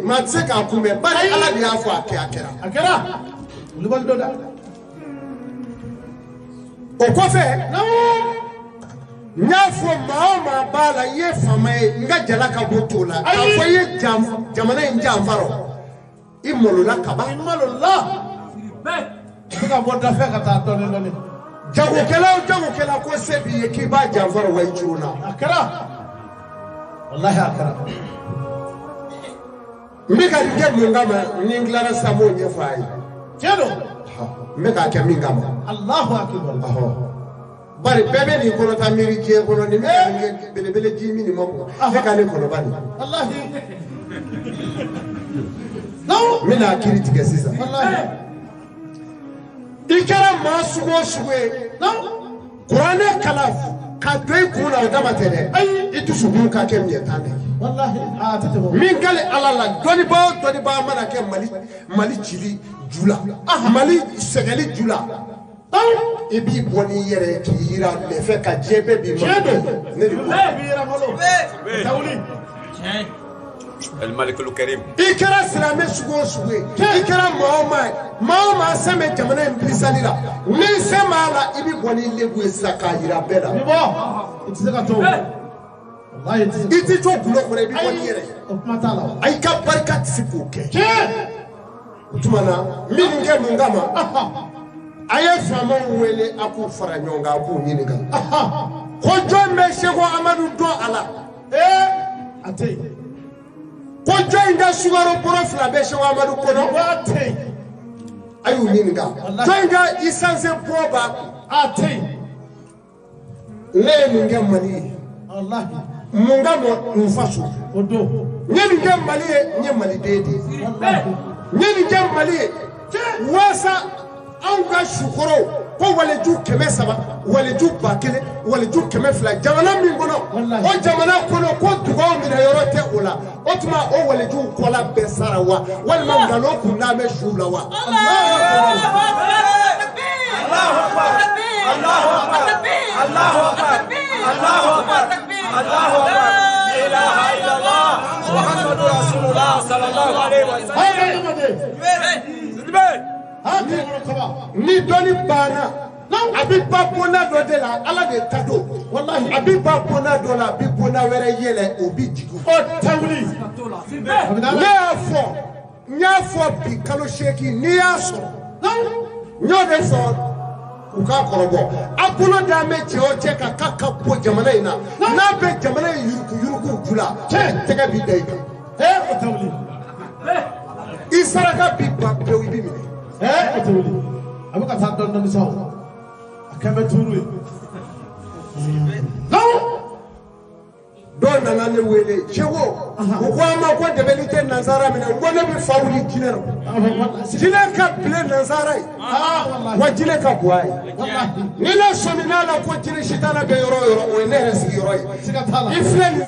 matse ka kume bari ala de afọ akera ulubal doda o kɔfɛ nyafo maama bala ye famaye nga jala ka boto la afɔ ye jamana in janfaro I molola kaba malola ka bɔda fɛ ka taa dɔɔni jagokɛla ko sebi ye k'i b'a janfaro wa I juruna akara wallahi akara mbe ka kɛ mun kama ni nglara samo ɲɛfɔ a ye tiɲɛ don mbe ka kɛ min kama Allahu akbar bari bɛɛ bɛ nin kɔnɔta miiri diɲɛ kɔnɔ ni bɛ belebele ji min ma bɔ e ka ne kɔnɔ bani wallahi n bɛna kiri tigɛ sisan I kɛra maa sugu o sugu ye kuranɛ kala ka don I kun na o dama tɛ dɛ I dusukun ka kɛ ɲɛtan de ye min kale ala la dɔnnibaa mana kɛ mali cili ju la mali sɛgɛli ju la I b'i bɔ n'i yɛrɛ k'i yira lɛfɛ ka diɲɛ bɛɛ b'i ma ne de ko Al-Malikul Karim I kɛra silamɛ sugu o sugu ye I kɛra maa o maa sɛn bɛ jamana in bilisali la ni sɛn b'a la I b'i bɔ n'i lebu ye sisan k'a yira bɛɛ la I tɛ se ka to I tɛ to gulo kɔnɔ I b'i bɔ n'i yɛrɛ ye a I ka barika tɛ se k'o kɛ o tuma na min kɛ mun kama a ye faamaw wele a k'u fara ɲɔgɔn kan a k'u ɲininka ko jɔn bɛ Seko Amadu dɔn a la a tɛ yen ko jɔn in ka sukaro bɔrɔ 2 bɛ Seko Amadu kɔnɔ a tɛ yen a y'u ɲininka jɔn in ka essence bɔ b'a kun a tɛ yen ne ye nin kɛ Mali ye mun ka mɔ n faso o don n ye nin kɛ Mali ye n ye maliden de ye n ye nin kɛ Mali ye waasa anw ka sukɔrɔw ko waliju 300 waliju 1000 waliju 200 jamana min kɔnɔ o jamana kɔnɔ ko dugaw minɛ yɔrɔ tɛ o la o tuma o waliju kɔla bɛɛ sara wa walima ngalon kun lamɛ su la wa Allahu akbar Allahu akbar Allahu akbar Allahu akbar Allahu akbar la ilaha illallah Muhammadur rasulullah sallallahu alaihi wasallam ni dɔnni banna a bɛ ba bonda dɔ de la ala de ta don wallahi a bɛ ba bonda dɔ la a bɛ bonda wɛrɛ yɛlɛ o bɛ jigin o tawuli ne y'a fɔ bi kalo 8 n'i y'a sɔrɔ n y'o de sɔrɔ u k'a kɔrɔbɔ a bolo d'an bɛ cɛ o cɛ kan k'a ka bɔ jamana in na n'a bɛ jamana in yuruku ju la tɛgɛ b'i da I kan o tawuli I saraka bi ban pewu I bɛ minɛ o tɛ wuli a bɛ ka taa dɔɔni sa a kɛmɛ 5 ye dɔw nana ne wele Seko u ko an ma ko dɛbɛli tɛ nansara minɛ ko ne bɛ fa wuli jinɛ la jinɛ ka bilen nansara ye wa jinɛ ka bon a ye ni ne sɔminna la ko jinɛ sitana bɛ yɔrɔ o yɔrɔ o ye ne yɛrɛ sigiyɔrɔ ye I filɛ nin